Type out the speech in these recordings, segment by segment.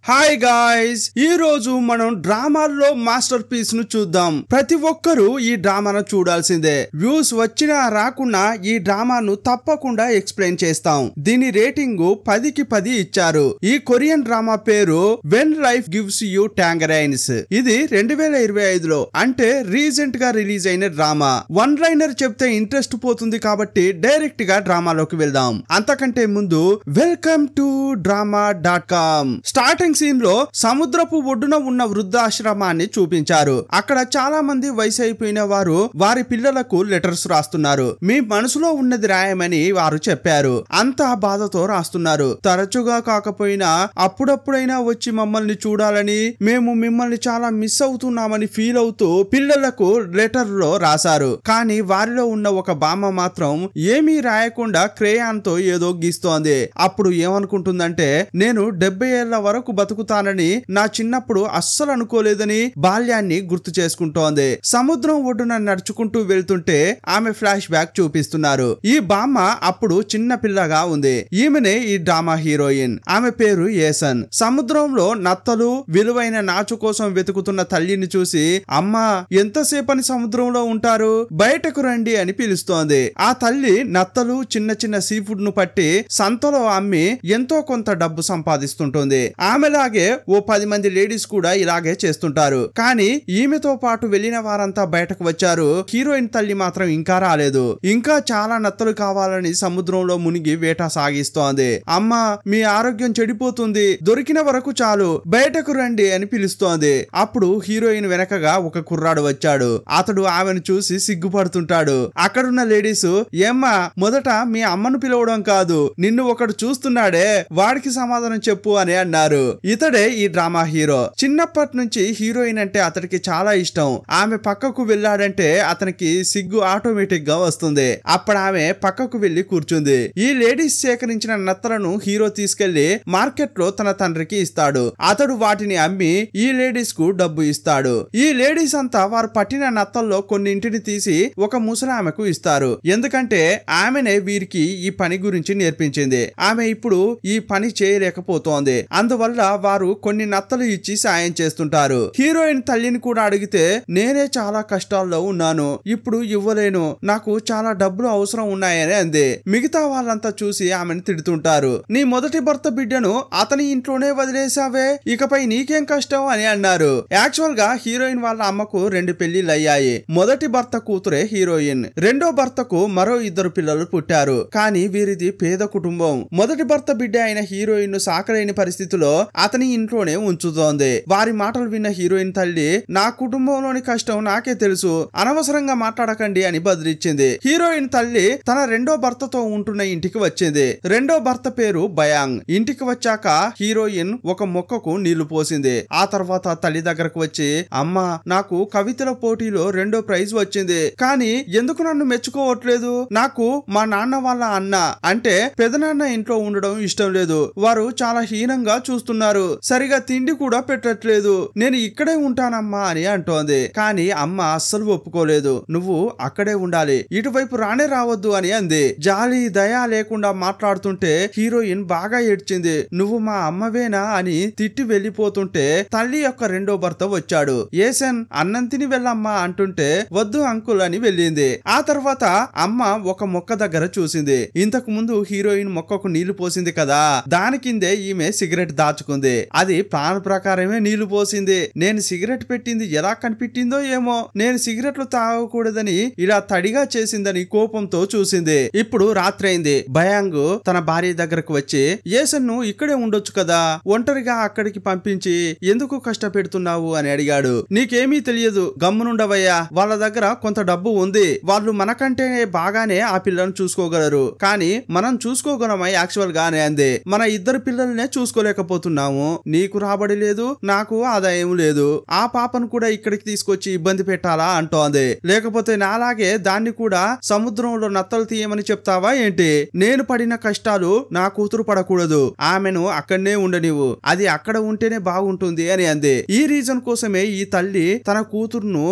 Hi guys, ఈ రోజు మనం డ్రామాల్లో మాస్టర్ పీస్ ను చూద్దాం. ప్రతి ఒక్కరూ ఈ డ్రామాను చూడాల్సిందే. వ్యూస్ వచ్చినా రాకున్నా ఈ డ్రామాను తప్పకుండా ఎక్స్ప్లెయిన్ చేస్తాం. దీని రేటింగ్ 10కి 10 ఇచ్చారు. ఈ కొరియన్ డ్రామా పేరు వెన్ లైఫ్ గివ్స్ యూ టాంగరైన్స్. ఇది 2025లో అంటే రీసెంట్ గా రిలీజ్ అయిన డ్రామా. వన్ లైనర్ చెప్తే ఇంట్రెస్ట్ పోతుంది కాబట్టి డైరెక్ట్ గా డ్రామాలోకి వెళ్దాం. అంతకంటే ముందు welcome to drama.com. Starting scene లో సముద్రపు ఒడ్డున ఉన్న వృద్ధాశ్రమాన్ని చూపించారు. అక్కడ చాలా మంది వయసు అయిపోయిన వారు వారి పిల్లలకు లెటర్స్ రాస్తున్నారు. మీ మనసులో ఉన్నది రాయమని వారు చెప్పారు. అంతా బాధతో రాస్తున్నారు. తరచుగా కాకపోయినా అప్పుడప్పుడైనా వచ్చి మమ్మల్ని చూడాలని, మేము మిమ్మల్ని చాలా మిస్ అవుతున్నామని ఫీల్ అవుతూ పిల్లలకు లెటర్ లో రాశారు. కానీ వారిలో ఉన్న ఒక బామ్మ మాత్రం ఏమీ రాయకుండా క్రేయాన్ తో ఏదో గీస్తోంది. అప్పుడు ఏమనుకుంటుందంటే, నేను 70 ఏళ్ల వరకు బతుకుతానని నా చిన్నప్పుడు అస్సలు అనుకోలేదని బాల్యాన్ని గుర్తు చేసుకుంటోంది. సముద్రం ఒడ్డున నడుచుకుంటూ వెళ్తుంటే ఆమె ఫ్లాష్ బ్యాక్ చూపిస్తున్నారు. ఈ బామ్మ అప్పుడు చిన్న పిల్లగా ఉంది. ఈమెనే ఈ డ్రామా హీరోయిన్. ఆమె పేరు ఏసన్. సముద్రంలో నత్తలు విలువైన నాచు కోసం వెతుకుతున్న తల్లిని చూసి, అమ్మా ఎంతసేపని సముద్రంలో ఉంటారు, బయటకు రండి అని పిలుస్తోంది. ఆ తల్లి నత్తలు చిన్న చిన్న సీ ఫుడ్ ను పట్టి సంతలో అమ్మి ఎంతో కొంత డబ్బు సంపాదిస్తుంటుంది. ఆమెలాగే ఓ 10 మంది లేడీస్ కూడా ఇలాగే చేస్తుంటారు. కానీ ఈమెతో పాటు వెళ్లిన వారంతా బయటకు వచ్చారు. హీరోయిన్ తల్లి మాత్రం ఇంకా రాలేదు. ఇంకా చాలా నత్తలు కావాలని సముద్రంలో మునిగి వేట సాగిస్తోంది. అమ్మా మీ ఆరోగ్యం చెడిపోతుంది, దొరికిన వరకు చాలు, బయటకు రండి అని పిలుస్తోంది. అప్పుడు హీరోయిన్ వెనకగా ఒక కుర్రాడు వచ్చాడు. అతడు ఆమెను చూసి సిగ్గుపడుతుంటాడు. అక్కడున్న లేడీస్, ఏమ్మా మొదట మీ అమ్మను పిలవడం కాదు, నిన్ను ఒకడు చూస్తున్నాడే వాడికి సమాధానం చెప్పు అని అన్నారు. ఇతడే ఈ డ్రామా హీరో. చిన్నప్పటి నుంచి హీరోయిన్ అంటే అతడికి చాలా ఇష్టం. ఆమె పక్కకు వెళ్ళాడంటే అతనికి సిగ్గు ఆటోమేటిక్ గా వస్తుంది. అప్పుడు ఆమె పక్కకు వెళ్లి కూర్చుంది. ఈ లేడీస్ సేకరించిన నత్తలను హీరో తీసుకెళ్లి మార్కెట్ లో తన తండ్రికి ఇస్తాడు. అతడు వాటిని అమ్మి ఈ లేడీస్ కు డబ్బు ఇస్తాడు. ఈ లేడీస్ అంతా వారు పట్టిన నత్తల్లో కొన్నింటిని తీసి ఒక ముసలామెకు ఇస్తారు. ఎందుకంటే ఆమెనే వీరికి ఈ పని గురించి నేర్పించింది. ఆమె ఇప్పుడు ఈ పని చేయలేకపోతోంది. అందువల్ల వారు కొన్ని నత్తలు ఇచ్చి సాయం చేస్తుంటారు. హీరోయిన్ తల్లిని కూడా అడిగితే, నేనే చాలా కష్టాల్లో ఉన్నాను, ఇప్పుడు ఇవ్వలేను, నాకు చాలా డబ్బులు అవసరం ఉన్నాయని అంది. మిగతా వాళ్ళంతా చూసి ఆమెను తిడుతుంటారు. నీ మొదటి భర్త బిడ్డను అతని ఇంట్లోనే వదిలేసావే, ఇకపై నీకేం కష్టం అని అన్నారు. యాక్చువల్ గా హీరోయిన్ వాళ్ళ అమ్మకు 2 పెళ్లిళ్ళు అయ్యాయి. మొదటి భర్త కూతురే హీరోయిన్. రెండో భర్తకు మరో 2 పిల్లలు పుట్టారు. కానీ వీరిది పేద కుటుంబం. మొదటి భర్త బిడ్డ అయిన హీరోయిన్ ను సాకలేని పరిస్థితిలో అతని ఇంట్లోనే ఉంచుతోంది. వారి మాటలు విన్న హీరోయిన్ తల్లి, నా కుటుంబంలోని కష్టం నాకే తెలుసు, అనవసరంగా మాట్లాడకండి అని బదిలిచ్చింది. హీరోయిన్ తల్లి తన రెండో భర్తతో ఉంటున్న ఇంటికి వచ్చింది. రెండో భర్త పేరు బయాంగ్. ఇంటికి వచ్చాక హీరోయిన్ ఒక మొక్కకు నీళ్లు పోసింది. ఆ తర్వాత తల్లి దగ్గరకు వచ్చి, అమ్మా నాకు కవితల పోటీలో 2వ ప్రైజ్ వచ్చింది, కానీ ఎందుకు నన్ను మెచ్చుకోవట్లేదు, నాకు మా నాన్న వాళ్ళ అన్న అంటే పెదనాన్న ఇంట్లో ఉండడం ఇష్టం లేదు, వారు చాలా హీనంగా చూస్తున్నారు, సరిగా తిండి కూడా పెట్టట్లేదు, నేను ఇక్కడే ఉంటానమ్మా అని అంటోంది. కానీ అమ్మ అస్సలు ఒప్పుకోలేదు. నువ్వు అక్కడే ఉండాలి, ఇటువైపు రానే రావద్దు అని అంది. జాలి దయ లేకుండా మాట్లాడుతుంటే హీరోయిన్ బాగా ఏడ్చింది. నువ్వు మా అమ్మవేనా అని తిట్టి వెళ్లిపోతుంటే తల్లి యొక్క రెండో భర్త వచ్చాడు. ఏసన్ అన్నం తిని వెళ్ళమ్మా అంటుంటే వద్దు అంకుల్ అని వెళ్ళింది. ఆ తర్వాత అమ్మ ఒక మొక్క దగ్గర చూసింది. ఇంతకు ముందు హీరోయిన్ మొక్కకు నీళ్లు పోసింది కదా, దాని కిందే ఈమె సిగరెట్ దాచుకుంది. అది ప్లాన్ ప్రకారమే నీళ్లు పోసింది. నేను సిగరెట్ పెట్టింది ఎలా కనిపెట్టిందో ఏమో, నేను సిగరెట్లు తాగకూడదని ఇలా తడిగా చేసిందని కోపంతో చూసింది. ఇప్పుడు రాత్రైంది. బయాంగ్ తన భార్య దగ్గరకు వచ్చి, ఏసన్ను ఇక్కడే ఉండొచ్చు కదా, ఒంటరిగా అక్కడికి పంపించి ఎందుకు కష్టపెడుతున్నావు అని అడిగాడు. నీకేమీ తెలియదు, గమ్మునుండవయ్యా, వాళ్ళ దగ్గర కొంత డబ్బు ఉంది, వాళ్ళు మనకంటే బాగానే ఆ పిల్లను చూసుకోగలరు, కానీ మనం చూసుకోగలమా యాక్చువల్ గా అని అంది. మన 2 పిల్లల్నే చూసుకోలేకపోతున్నాము, నీకు రాబడి లేదు, నాకు ఆదాయం లేదు, ఆ పాపను కూడా ఇక్కడికి తీసుకొచ్చి ఇబ్బంది పెట్టాలా అంటోంది. లేకపోతే నాలాగే దాన్ని కూడా సముద్రంలో నత్తలు తీయమని చెప్తావా ఏంటి? నేను పడిన కష్టాలు నా కూతురు పడకూడదు, ఆమెను అక్కడనే ఉండనివ్వు, అది అక్కడ ఉంటేనే బాగుంటుంది అని అంది. ఈ రీజన్ కోసమే ఈ తల్లి తన కూతురును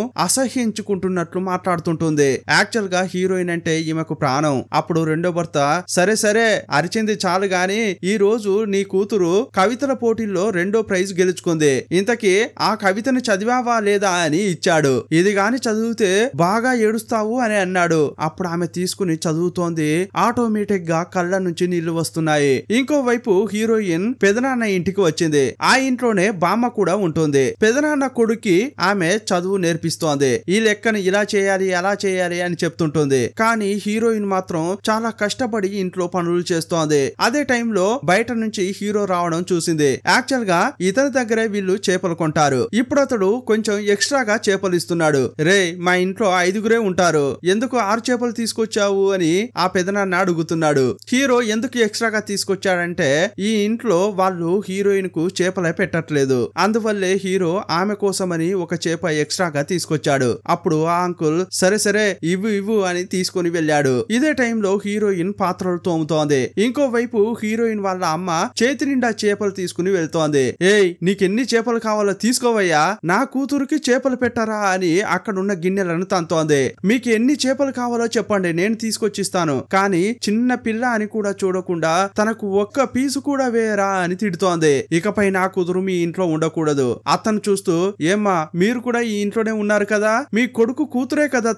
అసహ్యించుకుంటున్నట్లు మాట్లాడుతుంటుంది. యాక్చువల్ గా హీరోయిన్ అంటే ఈమెకు ప్రాణం. అప్పుడు రెండో భర్త, సరే సరే అరిచింది చాలు గాని ఈ రోజు నీ కూతురు కవితల పోటీల్లో 2వ ప్రైజ్ గెలుచుకుంది. ఇంతకీ ఆ కవితను చదివావా లేదా అని ఇచ్చాడు. ఇది గాని చదివితే బాగా ఏడుస్తావు అని అన్నాడు. అప్పుడు ఆమె తీసుకుని చదువుతోంది. ఆటోమేటిక్ గా కళ్ళ నుంచి నీళ్లు వస్తున్నాయి. ఇంకోవైపు హీరోయిన్ పెదనాన్న ఇంటికి వచ్చింది. ఆ ఇంట్లోనే బామ్మ కూడా ఉంటుంది. పెదనాన్న కొడుక్కి ఆమె చదువు నేర్పిస్తోంది. ఈ లెక్కను ఇలా చేయాలి అలా చేయాలి అని చెప్తుంటుంది. కానీ హీరోయిన్ మాత్రం చాలా కష్టపడి ఇంట్లో పనులు చేస్తోంది. అదే టైంలో బయట నుంచి హీరో రావడం చూసింది. యాక్చువల్ గా ఇతని దగ్గరే వీళ్ళు చేపలు కొంటారు. ఇప్పుడు అతడు కొంచెం ఎక్స్ట్రాగా చేపలు ఇస్తున్నాడు. రే మా ఇంట్లో 5గురే ఉంటారు, ఎందుకు 6 చేపలు తీసుకొచ్చావు అని ఆ పెదనాన్న అడుగుతున్నాడు. హీరో ఎందుకు ఎక్స్ట్రాగా తీసుకొచ్చాడంటే ఈ ఇంట్లో వాళ్ళు హీరోయిన్ కు చేపలే పెట్టట్లేదు. అందువల్లే హీరో ఆమె కోసమని ఒక చేప ఎక్స్ట్రాగా తీసుకొచ్చాడు. అప్పుడు ఆ అంకుల్ సరే సరే ఇవ్వు అని తీసుకుని వెళ్ళాడు. ఇదే టైంలో హీరోయిన్ పాత్రలు తోముతోంది. ఇంకోవైపు హీరోయిన్ వాళ్ళ అమ్మ చేతి నిండా చేపలు తీసుకుని వెళ్తోంది. ఏయ్ నీకెన్ని చేపలు కావాలో తీసుకోవయ్యా, నా కూతురుకి చేపలు పెట్టరా అని అక్కడున్న గిన్నెలను తంతోంది. మీకు ఎన్ని చేపలు కావాలో చెప్పండి, నేను తీసుకొచ్చిస్తాను, కానీ చిన్న పిల్ల అని కూడా చూడకుండా తనకు ఒక్క పీసు కూడా వేయరా అని తిడుతోంది. ఇకపై నా కూతురు మీ ఇంట్లో ఉండకూడదు. అతను చూస్తూ ఏమ్మా మీరు కూడా ఈ ఇంట్లోనే ఉన్నారు కదా, మీ కొడుకు కూతురే కదా,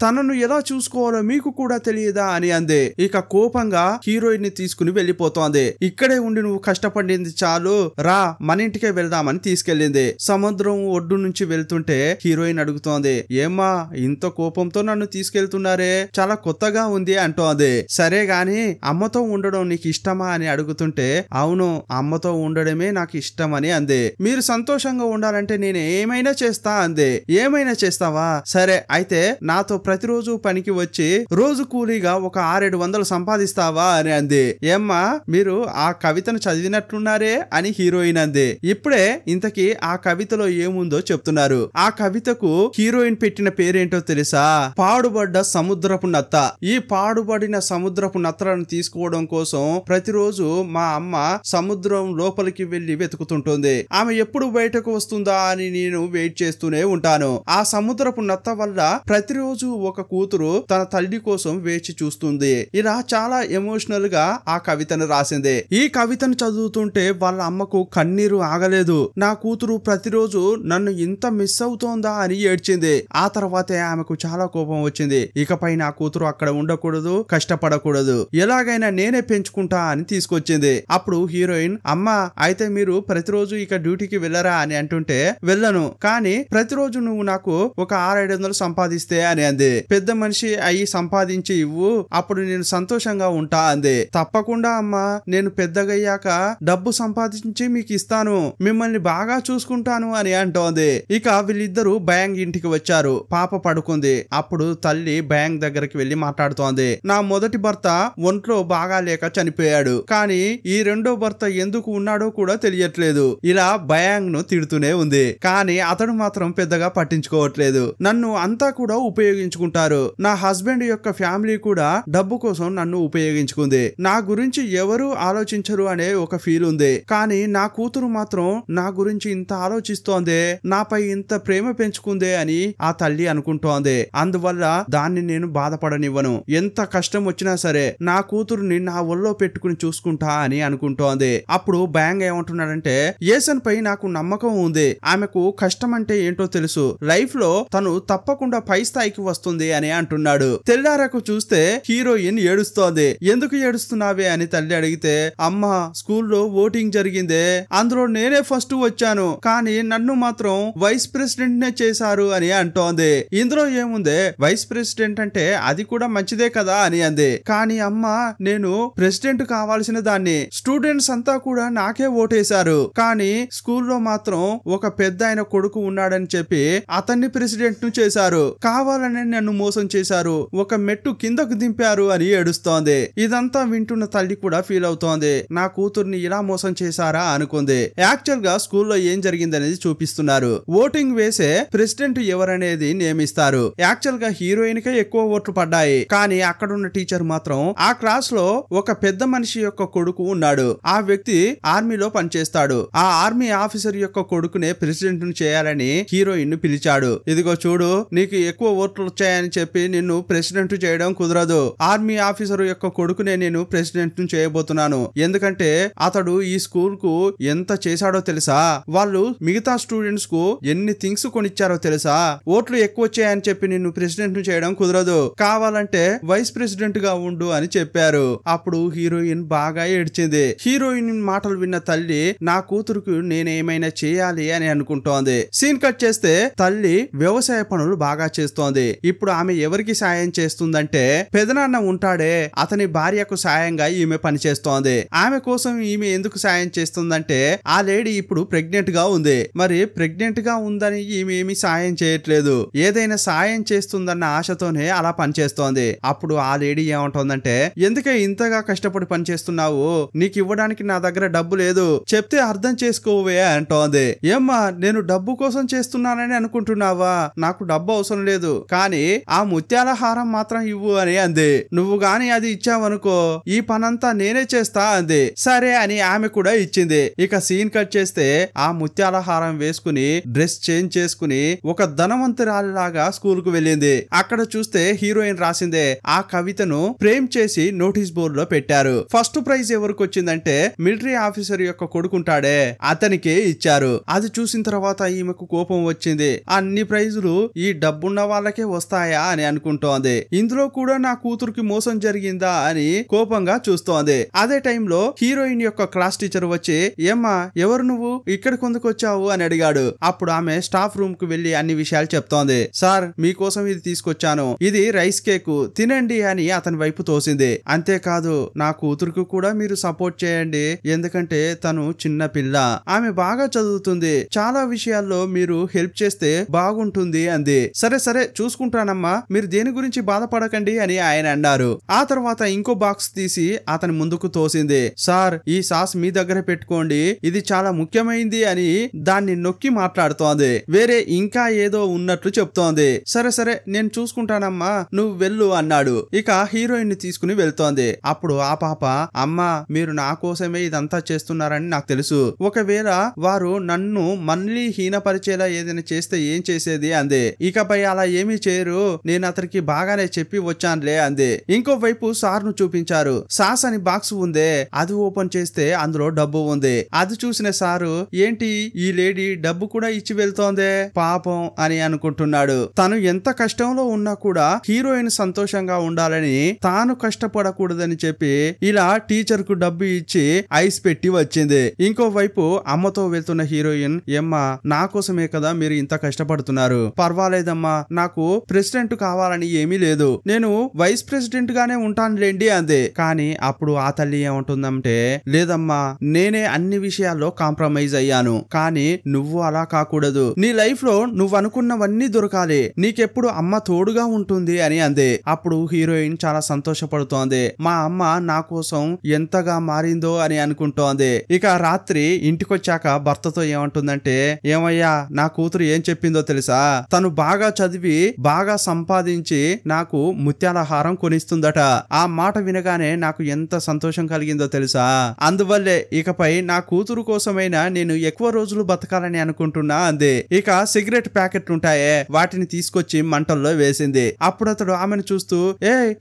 తనను ఎలా చూసుకోవాలో మీకు కూడా తెలియదా అని అంది. ఇక కోపంగా హీరోయిన్ ని తీసుకుని వెళ్లిపోతోంది. ఇక్కడే ఉండి నువ్వు కష్టపడింది చాలు, రా మన ఇంటికే వెళ్దామని తీసుకెళ్లింది. సముద్రం ఒడ్డు నుంచి వెళ్తుంటే హీరోయిన్ అడుగుతోంది, ఏమ్మా ఇంత కోపంతో నన్ను తీసుకెళ్తున్నారే, చాలా కొత్తగా ఉంది అంటోంది. సరే గాని అమ్మతో ఉండడం నీకు ఇష్టమా అని అడుగుతుంటే అవును అమ్మతో ఉండడమే నాకు ఇష్టమని అంది. మీరు సంతోషంగా ఉండాలంటే నేను ఏమైనా చేస్తా అంది. ఏమైనా చేస్తావా, సరే అయితే నాతో ప్రతిరోజు పనికి వచ్చి రోజు కూలీగా ఒక 600-700 సంపాదిస్తావా అని అంది. ఏమ్మా మీరు ఆ కవితను చదివినట్లున్నారే అని హీరోయిన్ అంది. ఇప్పుడే ఇంతకీ ఆ కవితలో ఏముందో చెప్తున్నారు. ఆ కవితకు హీరోయిన్ పెట్టిన పేరేంటో తెలుసా, పాడుబడ్డ సముద్రపు నత్త. ఈ పాడుబడిన సముద్రపు నత్తలను తీసుకోవడం కోసం ప్రతిరోజు మా అమ్మ సముద్రం లోపలికి వెళ్లి వెతుకుతుంటుంది. ఆమె ఎప్పుడు బయటకు వస్తుందా అని నేను వెయిట్ చేస్తూనే ఉంటాను. ఆ సముద్రపు నత్త వల్ల ప్రతిరోజు ఒక కూతురు తన తల్లి కోసం వేచి చూస్తుంది. ఇలా చాలా ఎమోషనల్ గా ఆ కవితను రాసింది. ఈ కవితను చదువుతుంటే వాళ్ళ అమ్మకు కన్నీరు ఆగలేదు. నా కూతురు ప్రతిరోజు నన్ను ఇంత మిస్ అవుతోందా అని ఏడ్చింది. ఆ తర్వాతే ఆమెకు చాలా కోపం వచ్చింది. ఇకపై నా కూతురు అక్కడ ఉండకూడదు, కష్టపడకూడదు, ఎలాగైనా నేనే పెంచుకుంటా అని తీసుకొచ్చింది. అప్పుడు హీరోయిన్ అమ్మా అయితే మీరు ప్రతిరోజు ఇక డ్యూటీకి వెళ్ళరా అని అంటుంటే వెళ్ళను, కానీ ప్రతిరోజు నువ్వు నాకు ఒక 600-700 సంపాదిస్తే అని అంది. పెద్ద మనిషి అయ్యి సంపాదించి ఇవ్వు, అప్పుడు నేను సంతోషంగా ఉంటా అంది. తప్పకుండా అమ్మా, నేను పెద్దగయ్యాక డబ్బు సంపాదించి మీకు ఇస్తాను, మిమ్మల్ని బాగా చూసుకుంటాను అని అంటోంది. ఇక వీళ్ళిద్దరూ బ్యాంక్ ఇంటికి వచ్చారు. పాప పడుకుంది. అప్పుడు తల్లి బ్యాంక్ దగ్గరికి వెళ్లి మాట్లాడుతోంది. నా మొదటి భర్త ఒంట్లో బాగా లేక చనిపోయాడు, కానీ ఈ రెండో భర్త ఎందుకు ఉన్నాడో కూడా తెలియట్లేదు. ఇలా బ్యాంక్ ను తిడుతూనే ఉంది. కానీ అతడు మాత్రం పెద్దగా పట్టించుకోవట్లేదు. నన్ను అంతా కూడా ఉపయోగించుకుంటారు. నా హస్బెండ్ యొక్క ఫ్యామిలీ కూడా డబ్బు కోసం నన్ను ఉపయోగించుకుంది. నా గురించి ఎవరు ఆలోచించరు అనే ఒక ఫీల్ ఉంది. కానీ నా కూతురు మాత్రం నా గురించి ఇంత ఆలోచిస్తోంది, నాపై ఇంత ప్రేమ పెంచుకుందే అని ఆ తల్లి అనుకుంటోంది. అందువల్ల దాన్ని నేను బాధపడనివ్వను. ఎంత కష్టం వచ్చినా సరే నా కూతురుని నా ఒళ్ళో పెట్టుకుని చూసుకుంటా అని అనుకుంటోంది. అప్పుడు బ్యాంగ్ ఏమంటున్నాడంటే ఏసన్ పై నాకు నమ్మకం ఉంది. ఆమెకు కష్టం అంటే ఏంటో తెలుసు. లైఫ్ లో తను తప్పకుండా పై స్థాయికి వస్తుంది అని అంటున్నాడు. తెల్లారకు చూస్తే హీరోయిన్ ఏడుస్తోంది. ఎందుకు ఏడుస్తున్నావే అని తల్లి అడిగితే అమ్మా స్కూల్లో ఓటింగ్ జరిగిందే, అందులో నేనే ఫస్ట్ వచ్చాను, కానీ నన్ను మాత్రం వైస్ ప్రెసిడెంట్ నే చేశారు అని అంటోంది. ఇందులో ఏముందే, వైస్ ప్రెసిడెంట్ అంటే అది కూడా మంచిదే కదా అని అంది. కానీ అమ్మా నేను ప్రెసిడెంట్ కావాల్సిన దాన్ని, స్టూడెంట్స్ అంతా కూడా నాకే ఓటేశారు, కానీ స్కూల్లో మాత్రం ఒక పెద్ద ఆయన కొడుకు ఉన్నాడని చెప్పి అతన్ని ప్రెసిడెంట్ ను చేశారు, కావాలని నన్ను మోసం చేశారు, ఒక మెట్టు కిందకు దింపారు అని ఏడుస్తోంది. ఇదంతా వింటున్న తల్లి కూడా ఫీల్ అవుతోంది. నా కూతుర్ని ఇలా మోసం చేశారా అనుకుంది. యాక్చువల్ గా స్కూల్లో ఏం జరిగిందనేది చూపిస్తున్నారు. ఓటింగ్ వేసే ప్రెసిడెంట్ ఎవరనేది నియమిస్తారు. యాక్చువల్ గా హీరోయిన్ కే ఎక్కువ ఓట్లు పడ్డాయి, కానీ అక్కడున్న టీచర్ మాత్రం ఆ క్లాస్ లో ఒక పెద్ద మనిషి యొక్క కొడుకు ఉన్నాడు. ఆ వ్యక్తి ఆర్మీలో పనిచేస్తాడు. ఆ ఆర్మీ ఆఫీసర్ యొక్క కొడుకునే ప్రెసిడెంట్ ను చేయాలని హీరోయిన్ ను పిలిచాడు. ఇదిగో చూడు, నీకు ఎక్కువ ఓట్లు వచ్చాయని చెప్పి నిన్ను ప్రెసిడెంట్ చేయడం కుదరదు. ఆర్మీ ఆఫీసర్ యొక్క కొడుకునే నేను ప్రెసిడెంట్ ను చేయబోతున్నాను. ఎందుకంటే అతడు ఈ స్కూల్ స్కూల్ కు ఎంత చేశాడో తెలుసా, వాళ్ళు మిగతా స్టూడెంట్స్ కు ఎన్ని థింగ్స్ కొనిచ్చారో తెలుసా, ఓట్లు ఎక్కువ వచ్చాయని చెప్పి నిన్ను ప్రెసిడెంట్ చేయడం కుదరదు, కావాలంటే వైస్ ప్రెసిడెంట్ గా ఉండు అని చెప్పారు. అప్పుడు హీరోయిన్ బాగా ఏడ్చింది. హీరోయిన్ మాటలు విన్న తల్లి నా కూతురుకు నేనేమైనా చేయాలి అని అనుకుంటోంది. సీన్ కట్ చేస్తే తల్లి వ్యవసాయ పనులు బాగా చేస్తోంది. ఇప్పుడు ఆమె ఎవరికి సాయం చేస్తుందంటే పెదనాన్న ఉంటాడే అతని భార్యకు సాయంగా ఈమె పని చేస్తోంది. ఆమె కోసం ఈమె ఎందుకు సాయం చేస్తుందంటే ఆ లేడీ ఇప్పుడు ప్రెగ్నెంట్ గా ఉంది. మరి ప్రెగ్నెంట్ గా ఉందని ఈమె ఏమి సాయం చేయట్లేదు, ఏదైనా సాయం చేస్తుందన్న ఆశతోనే అలా పనిచేస్తోంది. అప్పుడు ఆ లేడీ ఏమంటోందంటే ఎందుకే ఇంతగా కష్టపడి పని చేస్తున్నావు, నీకు ఇవ్వడానికి నా దగ్గర డబ్బు లేదు, చెప్తే అర్థం చేసుకోవే అంటోంది. ఏమ్మా నేను డబ్బు కోసం చేస్తున్నానని అనుకుంటున్నావా, నాకు డబ్బు అవసరం లేదు, కానీ ఆ ముత్యాల హారం మాత్రం ఇవ్వు అని అంది. నువ్వు గాని అది ఇచ్చావనుకో ఈ పనంతా నేనే చేస్తా అంది. సరే అని ఆమె కూడా ఇచ్చింది. ఇక సీన్ కట్ చేస్తే ఆ ముత్యాల హారం వేసుకుని డ్రెస్ చేంజ్ చేసుకుని ఒక ధనవంతురాలిలాగా స్కూల్ కు వెళ్ళింది. అక్కడ చూస్తే హీరోయిన్ రాసిందే ఆ కవితను ఫ్రేమ్ చేసి నోటీస్ బోర్డు లో పెట్టారు. ఫస్ట్ ప్రైజ్ ఎవరికి వచ్చిందంటే మిలిటరీ ఆఫీసర్ యొక్క కొడుకుంటాడే అతనికి ఇచ్చారు. అది చూసిన తర్వాత ఈమెకు కోపం వచ్చింది. అన్ని ప్రైజులు ఈ డబ్బున్న వాళ్ళకే వస్తాయా అని అనుకుంటోంది. ఇందులో కూడా నా కూతురుకి మోసం జరిగిందా అని కోపంగా చూస్తోంది. అదే టైంలో హీరోయిన్ యొక్క క్లాస్ టీచర్ వచ్చి ఏమ్మా ఎవరు నువ్వు ఇక్కడ కొందుకొచ్చావు అని అడిగాడు. అప్పుడు ఆమె స్టాఫ్ రూమ్ కు వెళ్లి అన్ని విషయాలు చెప్తోంది. సార్ మీకోసం ఇది తీసుకొచ్చాను, ఇది రైస్ కేక్ తినండి అని అతని వైపు తోసింది. అంతేకాదు నా కూతురుకు కూడా మీరు సపోర్ట్ చేయండి, ఎందుకంటే తను చిన్న పిల్ల, ఆమె బాగా చదువుతుంది, చాలా విషయాల్లో మీరు హెల్ప్ చేస్తే బాగుంటుంది అంది. సరే సరే చూసుకుంటానమ్మా, మీరు దేని గురించి బాధపడకండి అని ఆయన అన్నారు. ఆ తర్వాత ఇంకో బాక్స్ తీసి అతని ముందుకు తోసింది. సార్ ఈ సాస్ మీ దగ్గర పెట్టుకోండి, ఇది చాలా ముఖ్యమైంది అని దాన్ని నొక్కి మాట్లాడుతోంది. వేరే ఇంకా ఏదో ఉన్నట్లు చెప్తోంది. సరే సరే నేను చూసుకుంటానమ్మా నువ్వు వెళ్ళు అన్నాడు. ఇక హీరోయిన్ ని తీసుకుని వెళ్తోంది. అప్పుడు ఆ పాప అమ్మా మీరు నా కోసమే ఇదంతా చేస్తున్నారని నాకు తెలుసు, ఒకవేళ వారు నన్ను మళ్ళీ హీనపరిచేలా ఏదైనా చేస్తే ఏం చేసేది అంది. ఇకపై అలా ఏమీ చేయరు, నేను అతనికి బాగానే చెప్పి వచ్చానులే అంది. ఇంకోవైపు సార్ ను చూపించారు. సాస్ అని బాక్స్ ఉందే అది ఓపెన్ చేస్తే అందులో డబ్బు ఉంది. అది చూసిన సారు ఏంటి ఈ లేడీ డబ్బు కూడా ఇచ్చి వెళ్తోందే పాపం అని అనుకుంటున్నాడు. తను ఎంత కష్టంలో ఉన్నా కూడా హీరోయిన్ సంతోషంగా ఉండాలని తాను కష్టపడకూడదని చెప్పి ఇలా టీచర్ కు డబ్బు ఇచ్చి ఐస్ పెట్టి వచ్చింది. ఇంకోవైపు అమ్మతో వెళ్తున్న హీరోయిన్ ఏమ్మా నా కోసమే కదా మీరు ఇంత కష్టపడుతున్నారు, పర్వాలేదమ్మా నాకు ప్రెసిడెంట్ కావాలని ఏమీ లేదు, నేను వైస్ ప్రెసిడెంట్ గానే ఉంటానులేండి అంది. కానీ అప్పుడు ఆ తల్లి ఏమంటుందంటే లేదమ్మా నేనే అన్ని విషయాల్లో కాంప్రమైజ్ అయ్యాను, కానీ నువ్వు అలా కాకూడదు, నీ లైఫ్ లో నువ్వు అనుకున్నవన్నీ దొరకాలి, నీకెప్పుడు అమ్మ తోడుగా ఉంటుంది అని అంది. అప్పుడు హీరోయిన్ చాలా సంతోషపడుతోంది. మా అమ్మ నా కోసం ఎంతగా మారిందో అని అనుకుంటోంది. ఇక రాత్రి ఇంటికొచ్చాక భర్తతో ఏమంటుందంటే ఏమయ్యా నా కూతురు ఏం చెప్పిందో తెలుసా, తను బాగా చదివి బాగా సంపాదించి నాకు ముత్యాల హారం కొనిస్తుందట. ఆ మాట వినగానే నాకు ఎంత సంతోషం కలిగిందో తెలుసా, అందువల్లే ఇకపై నా కూతురు కోసమైనా నేను ఎక్కువ రోజులు బతకాలని అనుకుంటున్నా అంది. ఇక సిగరెట్ ప్యాకెట్ ఉంటాయే వాటిని తీసుకొచ్చి మంటల్లో వేసింది. అప్పుడు అతడు ఆమెను చూస్తూ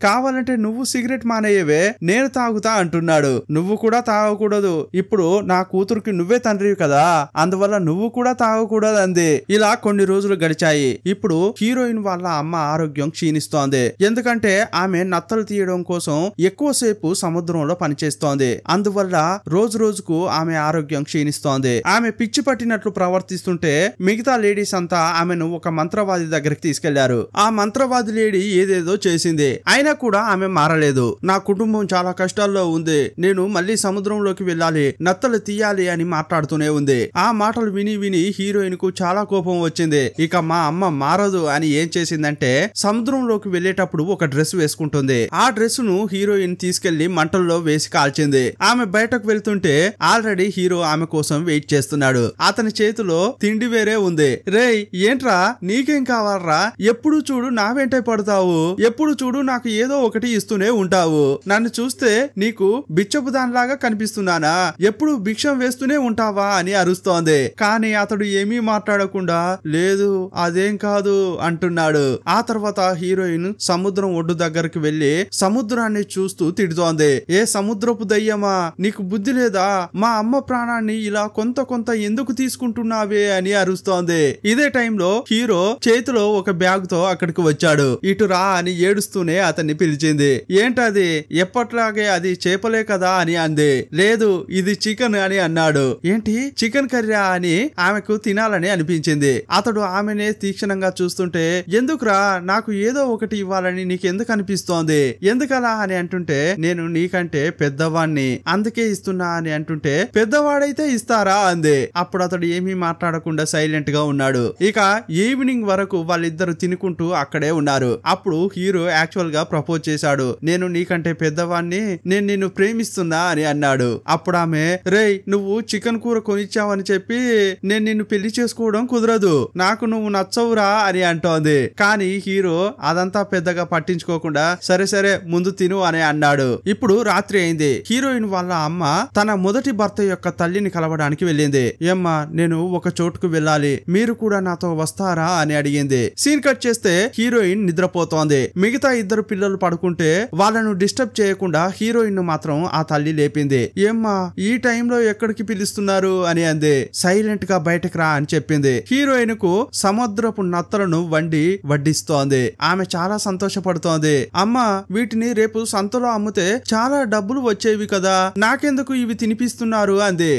కావాలంటే నువ్వు సిగరెట్ మానేయవే నేను తాగుతా అంటున్నాడు. నువ్వు కూడా తాగకూడదు, ఇప్పుడు నా కూతురుకి నువ్వే తండ్రివి కదా, అందువల్ల నువ్వు కూడా తాగకూడదు అంది. ఇలా కొన్ని రోజులు గడిచాయి. ఇప్పుడు హీరోయిన్ వాళ్ళ అమ్మ ఆరోగ్యం క్షీణిస్తోంది. ఎందుకంటే ఆమె నత్తలు తీయడం కోసం ఎక్కువసేపు సముద్రంలో పనిచేస్తోంది. అందువల్ల రోజు రోజుకు ఆమె ఆరోగ్యం క్షీణిస్తోంది. ఆమె పిచ్చి పట్టినట్లు ప్రవర్తిస్తుంటే మిగతా లేడీస్ అంతా ఆమెను ఒక మంత్రవాది దగ్గరికి తీసుకెళ్లారు. ఆ మంత్రవాది లేడీ ఏదేదో చేసింది, అయినా కూడా ఆమె మారలేదు. నా కుటుంబం చాలా కష్టాల్లో ఉంది, నేను మళ్ళీ సముద్రంలోకి వెళ్ళాలి, నత్తలు తీయాలి అని మాట్లాడుతూనే ఉంది. ఆ మాటలు విని విని హీరోయిన్ కు చాలా కోపం వచ్చింది. ఇక మా అమ్మ మారదు అని ఏం చేసిందంటే సముద్రంలోకి వెళ్లేటప్పుడు ఒక డ్రెస్ వేసుకుంటుంది. ఆ డ్రెస్ ను హీరోయిన్ తీసుకెళ్లి మంటల్లో వేసి కాల్చింది. ఆమె బయటకు వెళ్తుంటే ఆల్రెడీ హీరో ఆమె కోసం వెయిట్ చేస్తున్నాడు. అతని చేతిలో తిండి వేరే ఉంది. రేయ్ ఏంట్రా నీకేం కావాలరా, ఎప్పుడు చూడు నా వెంటే పడతావు, ఎప్పుడు చూడు నాకు ఏదో ఒకటి ఇస్తూనే ఉంటావు, నన్ను చూస్తే నీకు బిచ్చపు దానిలాగా కనిపిస్తున్నానా, ఎప్పుడు భిక్షం వేస్తూనే ఉంటావా అని అరుస్తోంది. కానీ అతడు ఏమీ మాట్లాడకుండా లేదు అదేం కాదు అంటున్నాడు. ఆ తర్వాత హీరోయిన్ సముద్రం ఒడ్డు దగ్గరికి వెళ్లి సముద్రాన్ని చూస్తూ తిడుతోంది. ఏ సముద్రపు దయ్యమా నీకు బుద్ధి లేదా, మా అమ్మ ప్రాణాన్ని ఇలా కొంత కొంత ఎందుకు తీసుకుంటున్నావే అని అరుస్తోంది. ఇదే టైంలో హీరో చేతిలో ఒక బ్యాగ్ తో అక్కడికి వచ్చాడు. ఇటు రా అని ఏడుస్తూనే అతన్ని పిలిచింది. ఏంటది? ఎప్పట్లాగే అది చేపలే కదా అని అంది. లేదు, ఇది చికెన్ అని అన్నాడు. ఏంటి చికెన్ కర్రీ అని ఆమెకు తినాలని అనిపించింది. అతడు ఆమెనే తీక్షణంగా చూస్తుంటే, ఎందుకురా, నాకు ఏదో ఒకటి ఇవ్వాలని నీకెందుకు అనిపిస్తోంది? ఎందుకలా అని అంటుంటే, నేను నీకంటే పెద్దవాణ్ణి అందుకే ఇస్తున్నా అని అంటుంటే, పెద్దవాడైతే ఇస్తారా అంది. అప్పుడు అతడు ఏమీ మాట్లాడకుండా సైలెంట్ గా ఉన్నాడు. ఇక ఈవినింగ్ వరకు వాళ్ళిద్దరు తినుకుంటూ అక్కడే ఉన్నారు. అప్పుడు హీరో యాక్చువల్ గా ప్రపోజ్ చేశాడు. నేను నీకంటే పెద్దవాణ్ణి, నేను నిన్ను ప్రేమిస్తున్నా అని అన్నాడు. అప్పుడు ఆమె, రేయ్, నువ్వు చికెన్ కూర కొనిచ్చావని చెప్పి నేను నిన్ను పెళ్లి చేసుకోవడం కుదరదు, నాకు నువ్వు నచ్చవురా అని అంటోంది. కానీ హీరో అదంతా పెద్దగా పట్టించుకోకుండా సరే సరే ముందు తిను అని అన్నాడు. ఇప్పుడు రాత్రి అయింది. హీరోయిన్ వాళ్ళ అమ్మ తన మొదటి భర్త యొక్క తల్లిని కలవడానికి వెళ్ళింది. ఏమ్మా, నేను ఒక చోటుకు వెళ్ళాలి, మీరు కూడా నాతో వస్తారా అని అడిగింది. సీన్ కట్ చేస్తే హీరోయిన్ నిద్రపోతోంది. మిగతా ఇద్దరు పిల్లలు పడుకుంటే వాళ్ళను డిస్టర్బ్ చేయకుండా హీరోయిన్ ను మాత్రం ఆ తల్లి లేపింది. ఏమ్మా, ఈ టైంలో ఎక్కడికి పిలుస్తున్నారు అని అంది. సైలెంట్ గా బయటకు రా అని చెప్పింది. హీరోయిన్ కు సముద్రపు నత్తలను వడ్డిస్తోంది. ఆమె చాలా సంతోషపడుతోంది. అమ్మా, వీటిని రేపు సంతలో అమ్మితే చాలా డబ్బులు వచ్చేవి కదా, నాకెందుకు ఇవి తినిపిస్తున్నారు అంది.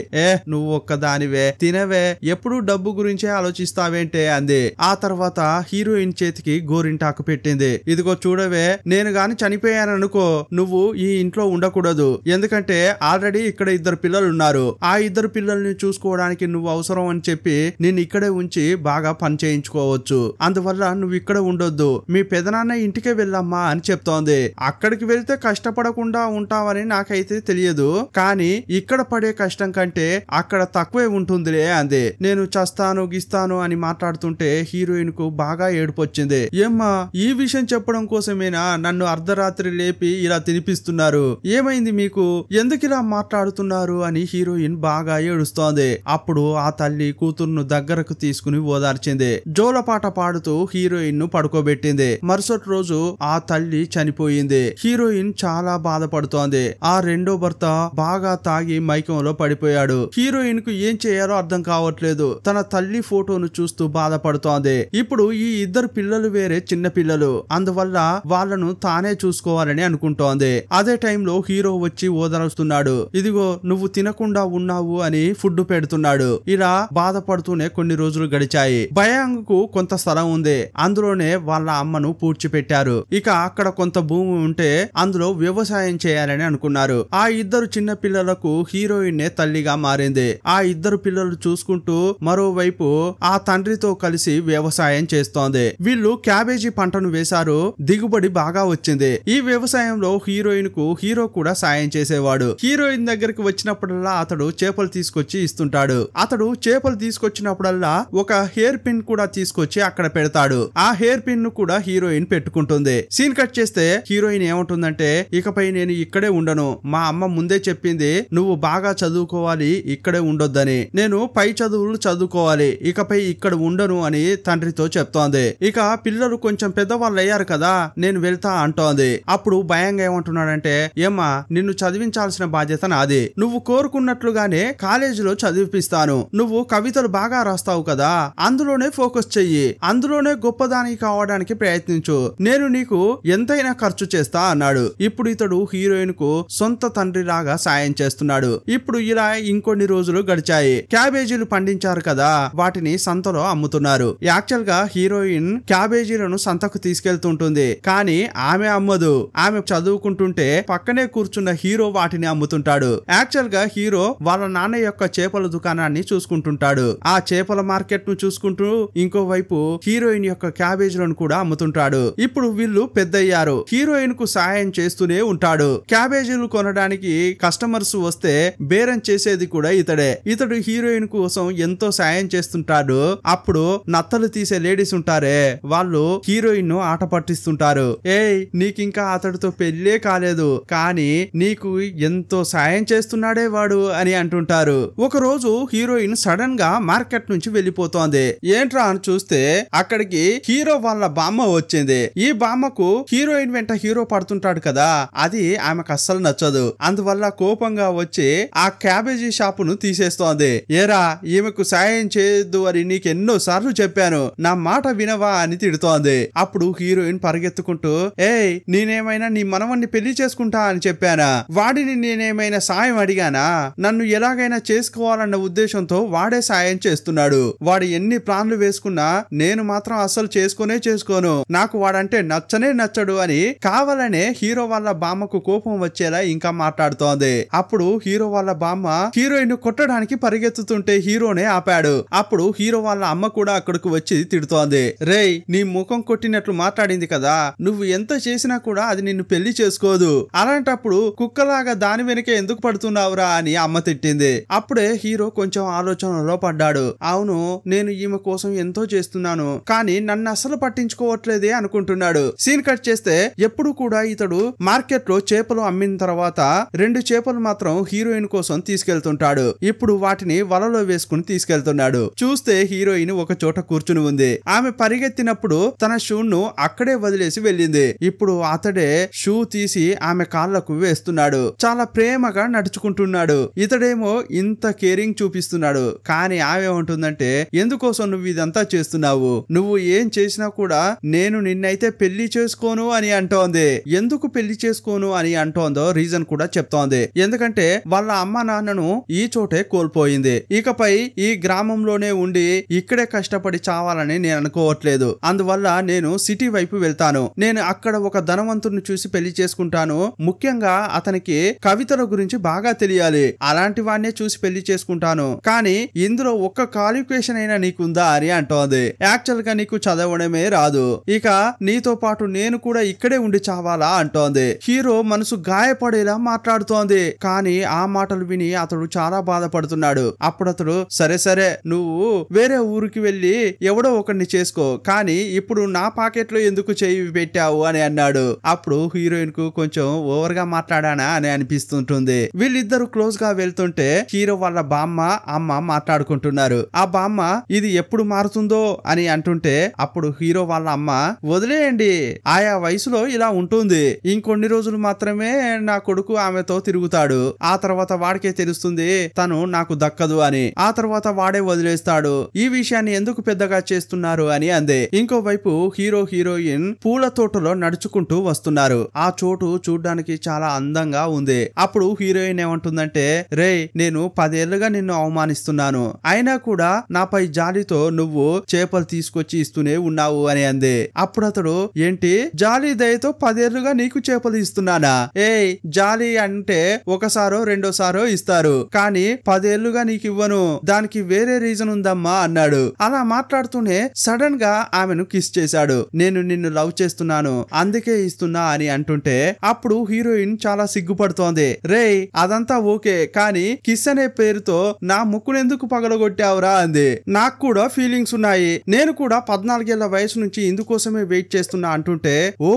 నువ్వు ఒక్కదానివే, తినవే, ఎప్పుడు డబ్బు గురించే ఆలోచిస్తావేంటే అంది. ఆ తర్వాత హీరోయిన్ చేతికి గోరింటాకు పెట్టింది. ఇదిగో చూడవే, నేను గాని చనిపోయాననుకో నువ్వు ఈ ఇంట్లో ఉండకూడదు, ఎందుకంటే ఆల్రెడీ ఇక్కడ ఇద్దరు పిల్లలు ఉన్నారు. ఆ ఇద్దరు పిల్లల్ని చూసుకోవడానికి నువ్వు అవసరం అని చెప్పి నేను ఇక్కడే ఉంచి బాగా పని చేయించుకోవచ్చు. అందువల్ల నువ్వు ఇక్కడ ఉండొద్దు, మీ పెదనాన్న ఇంటికే వెళ్ళమ్మా అని చెప్తోంది. అక్కడికి వెళ్తే కష్టపడకుండా ఉంటావని నాకైతే తెలియదు, కానీ ఇక్కడ పడే కష్టం కంటే అక్కడ తక్కువే ఉంటుందిలే అంది. నేను చస్తాను గిస్తాను అని మాట్లాడుతుంటే హీరోయిన్ కు బాగా ఏడుపొచ్చింది. ఏమ్మా, ఈ విషయం చెప్పడం కోసమేనా నన్ను అర్ధరాత్రి లేపి ఇలా తినిపిస్తున్నారు? ఏమైంది మీకు? ఎందుకు ఇలా మాట్లాడుతున్నారు అని హీరోయిన్ బాగా ఏడుస్తోంది. అప్పుడు ఆ తల్లి కూతురును దగ్గరకు తీసుకుని ఓదార్చింది. జోలపాట పాడుతూ హీరోయిన్ ను పడుకోబెట్టింది. మరుసటి రోజు ఆ తల్లి చనిపోయింది. హీరోయిన్ చాలా బాధపడుతోంది. ఆ రెండో భర్త బాగా తాగి మైకంలో పడిపోయాడు. హీరోయిన్ కు ఏం చేయాలో అర్థం కావట్లేదు. తన తల్లి ఫోటోను చూస్తూ బాధపడుతోంది. ఇప్పుడు ఈ ఇద్దరు పిల్లలు వేరే చిన్న పిల్లలు, అందువల్ల వాళ్ళను తానే చూసుకోవాలని అనుకుంటోంది. అదే టైంలో హీరో వచ్చి ఓదారుస్తున్నాడు. ఇదిగో నువ్వు తినకుండా ఉన్నావు అని ఫుడ్ పెడుతున్నాడు. ఇలా బాధపడుతూనే కొన్ని రోజులు గడిచాయి. బయాంగ్ కు కొంత స్థలం ఉంది, అందులోనే వాళ్ళ అమ్మను పూడ్చిపెట్టారు. ఇక అక్కడ కొంత భూమి ఉంటే అందులో వ్యవసాయం చేయాలని అనుకున్నారు. ఆ ఇద్దరు చిన్న పిల్లలకు హీరోయిన్ తల్లిగా మారింది. ఆ ఇద్దరు పిల్లలు చూసుకుంటూ మరోవైపు ఆ తండ్రితో కలిసి వ్యవసాయం చేస్తోంది. వీళ్ళు క్యాబేజీ పంటను వేశారు, దిగుబడి బాగా వచ్చింది. ఈ వ్యవసాయంలో హీరోయిన్ కు హీరో కూడా సాయం చేసేవాడు. హీరోయిన్ దగ్గరికి వచ్చినప్పుడల్లా అతడు చేపలు తీసుకొచ్చి ఇస్తుంటాడు. అతడు చేపలు తీసుకొచ్చినప్పుడల్లా ఒక హెయిర్ పిన్ కూడా తీసుకొచ్చి అక్కడ పెడతాడు. ఆ హెయిర్ పిన్ ను కూడా హీరోయిన్ పెట్టుకుంటుంది. సీన్ కట్ చేస్తే హీరోయిన్ ఏమంటుందంటే, ఇకపై నేను ఇక్కడే ఉండను, మా అమ్మ ముందే చెప్పింది నువ్వు బాగా చదువుకోవాలి, ఇక్కడే ఉండొద్దని. నేను పై చదువులు చదువుకోవాలి, ఇకపై ఇక్కడ ఉండను అని తండ్రితో చెప్తోంది. ఇక పిల్లలు కొంచెం పెద్దవాళ్ళు అయ్యారు కదా, నేను వెళ్తా అంటోంది. అప్పుడు భయంగా ఏమంటున్నాడంటే, ఏమ్మా, నిన్ను చదివించాల్సిన బాధ్యత నాది, నువ్వు కోరుకున్నట్లుగానే కాలేజీలో చదివిపిస్తాను, నువ్వు కవితలు బాగా రాస్తావు కదా, అందులోనే ఫోకస్ చెయ్యి, అందులోనే గొప్పదానికి కావడానికి ప్రయత్నించు, నేను నీకు ఎంతైనా ఖర్చు చేస్తా అన్నాడు. ఇప్పుడు ఇతడు హీరోయిన్ కు సొంత తండ్రి లాగా సాయం చేస్తున్నాడు. ఇప్పుడు ఇలా ఇంకొన్ని రోజులు గడిచాయి. క్యాబేజీలు పండించారు కదా, వాటిని సంతలో అమ్ముతున్నారు. యాక్చువల్ గా హీరోయిన్ క్యాబేజీలను సంతకు తీసుకెళ్తుంటుంది, కానీ ఆమె అమ్మదు. ఆమె చదువుకుంటుంటే పక్కనే కూర్చున్న హీరో వాటిని అమ్ముతుంటాడు. యాక్చువల్ గా హీరో వాళ్ళ నాన్న యొక్క చేపల దుకాణాన్ని చూసుకుంటుంటాడు. ఆ చేపల మార్కెట్ ను చూసుకుంటూ ఇంకోవైపు హీరోయిన్ యొక్క క్యాబేజీలను కూడా అమ్ముతుంటాడు. ఇప్పుడు వీళ్ళు పెద్దయ్యారు. హీరోయిన్ కు సాయం చేస్తూనే ఉంటాడు. క్యాబేజీలు కొనడానికి కస్టమర్స్ వస్తే బేరం చేసేది కూడా ఇతడే. ఇతడు హీరోయిన్ కోసం ఎంతో సాయం చేస్తుంటాడు. అప్పుడు నత్తలు తీసే లేడీస్ ఉంటారే, వాళ్ళు హీరోయిన్ ను ఆట పట్టిస్తుంటారు. ఏయ్, నీకింకా అతడితో పెళ్లే కాలేదు, కానీ నీకు ఎంతో సాయం చేస్తున్నాడే వాడు అని అంటుంటారు. ఒక రోజు హీరోయిన్ సడన్ గా మార్కెట్ నుంచి వెళ్లిపోతోంది. ఏంట్రా అని చూస్తే అక్కడికి హీరో వాళ్ళ బామ్మ వచ్చింది. ఈ బామ్మకు హీరోయిన్ వెంట హీరో పడుతుంటాడు కదా, అది ఆమెకు అస్సలు నచ్చదు. అందువల్ల కోపంగా వచ్చి వచ్చి ఆ క్యాబేజీ షాపును తీసేస్తోంది. ఏరా ఈమెకు సాయం చేయొద్దు అని నీకెన్నో సార్లు చెప్పాను, నా మాట వినవా అని తిడుతోంది. అప్పుడు హీరోయిన్ పరిగెత్తుకుంటూ ఏయ్ నేనేమైనా నీ మనవన్ని పెళ్లి చేసుకుంటా అని చెప్పానా? వాడిని నేనేమైనా సాయం అడిగానా? నన్ను ఎలాగైనా చేసుకోవాలన్న ఉద్దేశంతో వాడే సాయం చేస్తున్నాడు. వాడు ఎన్ని ప్లాన్లు వేసుకున్నా నేను మాత్రం అస్సలు చేసుకోను, నాకు వాడంటే నచ్చనే నచ్చడు అని కావాలనే హీరో వాళ్ళ బామ్మకు కోపం వచ్చేలా ఇంకా మాట్లాడుతోంది. అప్పుడు హీరో వాళ్ళ బామ్మ హీరోయిన్ కొట్టడానికి పరిగెత్తుతుంటే హీరోనే ఆపాడు. అప్పుడు హీరో వాళ్ళ అమ్మ కూడా అక్కడికి వచ్చి తిడుతోంది. రేయ్ నీ ముఖం కొట్టినట్లు మాట్లాడింది కదా, నువ్వు ఎంత చేసినా కూడా అది నిన్ను పెళ్లి చేసుకోదు, అలాంటప్పుడు కుక్కలాగా దాని వెనకే ఎందుకు పడుతున్నావురా అని అమ్మ తిట్టింది. అప్పుడే హీరో కొంచెం ఆలోచనలో పడ్డాడు. అవును నేను ఈమె కోసం ఎంతో చేస్తున్నాను, కానీ నన్ను అస్సలు పట్టించుకోవట్లేదే అనుకుంటున్నాడు. సీన్ కట్ చేస్తే ఎప్పుడు కూడా ఇతడు మార్కెట్ లో చేపలు అమ్మిన తర్వాత 2 చేపలు మాత్రం హీరోయిన్ కోసం తీసుకెళ్తుంటాడు. ఇప్పుడు వాటిని వలలో వేసుకుని తీసుకెళ్తున్నాడు. చూస్తే హీరోయిన్ ఒక చోట కూర్చుని ఉంది. ఆమె పరిగెత్తినప్పుడు తన షూను అక్కడే వదిలేసి వెళ్ళింది. ఇప్పుడు అతడే షూ తీసి ఆమె కాళ్లకు వేస్తున్నాడు. చాలా ప్రేమగా నడుచుకుంటున్నాడు. ఇతడేమో ఇంత కేరింగ్ చూపిస్తున్నాడు. కానీ ఆమె ఉంటుందంటే ఎందుకోసం నువ్వు ఇదంతా చేస్తున్నావు, నువ్వు ఏం చేసినా కూడా నేను నిన్నైతే పెళ్లి చేసుకోను అని అంటోంది. ఎందుకు పెళ్లి చేసుకోను అని అంటోందో రీజన్ కూడా చెప్తోంది. ఎందుకంటే వాళ్ళ అమ్మ నాన్నను ఈ చోటే కోల్పోయింది. ఇకపై ఈ గ్రామంలోనే ఉండి ఇక్కడే కష్టపడి చావాలని నేను అనుకోవట్లేదు. అందువల్ల నేను సిటీ వైపు వెళ్తాను. నేను అక్కడ ఒక ధనవంతుడిని చూసి పెళ్లి చేసుకుంటాను. ముఖ్యంగా అతనికి కవితల గురించి బాగా తెలియాలి. అలాంటి వాడినే చూసి పెళ్లి చేసుకుంటాను. కానీ ఇందులో ఒక్క క్వాలిఫికేషన్ అయినా నీకుందా అని అంటోంది. యాక్చువల్ గా నీకు చదవడమే రాదు, ఇక నీతో పాటు నేను కూడా ఇక్కడే ఉండి చావాలా అంటోంది. హీరో మనసు గాయపడేలా మాట్లాడుతోంది. కానీ ఆ మాటలు విని అతడు చాలా బాధపడుతున్నాడు. అప్పుడు అతడు సరే సరే నువ్వు వేరే ఊరికి వెళ్ళి ఎవడో ఒకరిని చేసుకో, కానీ ఇప్పుడు నా పాకెట్ లో ఎందుకు చేయి పెట్టావు అని అన్నాడు. అప్పుడు హీరోయిన్ కు కొంచెం ఓవర్ గా మాట్లాడానా అని అనిపిస్తుంటుంది. వీళ్ళిద్దరు క్లోజ్ గా వెళ్తుంటే హీరో వాళ్ళ బామ్మ అమ్మ మాట్లాడుకుంటున్నారు. ఆ బామ్మ ఇది ఎప్పుడు మారుతుందో అని అంటుంటే అప్పుడు హీరో వాళ్ళ అమ్మ వదిలేయండి, ఆయా వయసులో ఇలా ఉంటుంది, ఇంకొన్ని రోజులు మాత్రమే నా కొడుకు ఆమెతో తిరుగుతాడు, ఆ తర్వాత వాడికే తెలుస్తుంది తను నాకు దక్కదు అని, ఆ తర్వాత వాడే వదిలేస్తాడు, ఈ విషయాన్ని ఎందుకు పెద్దగా చేస్తున్నారు అని అందే. ఇంకోవైపు హీరో హీరోయిన్ పూల తోటలో నడుచుకుంటూ వస్తున్నారు. ఆ చోటు చూడ్డానికి చాలా అందంగా ఉంది. అప్పుడు హీరోయిన్ ఏమంటుందంటే రే నేను 10 ఏళ్లుగా నిన్ను అవమానిస్తున్నాను, అయినా కూడా నాపై జాలితో నువ్వు చేపలు తీసుకొచ్చి ఇస్తూనే ఉన్నావు అని అంది. అప్పుడు అతడు ఏంటి జాలి దయతో 10 ఏళ్లుగా నీకు చేపలు ఇస్తున్నానా? ఏయ్ జాలి అంటే ఒకసారో రెండోసారో ఇస్తారు, కానీ 10 ఏళ్లుగా నీకు ఇవ్వను, దానికి వేరే రీజన్ ఉందమ్మా అన్నాడు. అలా మాట్లాడుతూనే సడన్ గా ఆమెను కిస్ చేశాడు. నేను నిన్ను లవ్ చేస్తున్నాను అందుకే ఇస్తున్నా అని అంటుంటే అప్పుడు హీరోయిన్ చాలా సిగ్గుపడుతోంది. రేయ్ అదంతా ఓకే, కానీ కిస్ అనే పేరుతో నా ముక్కునెందుకు పగలగొట్టావురా అంది. నాకు కూడా ఫీలింగ్స్ ఉన్నాయి, నేను కూడా 14 ఏళ్ల వయసు నుంచి ఇందుకోసమే వెయిట్ చేస్తున్నా అంటుంటే ఓ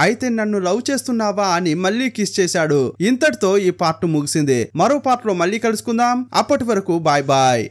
అయితే నన్ను లవ్ చేస్తున్నావా అని మళ్ళీ కిస్ చేశాడు. ఇంతటితో ఈ పార్ట్ ముగిసింది. మరో పార్ట్ లో మళ్ళీ కలుసుకుందాం. అప్పటి వరకు బాయ్ బాయ్.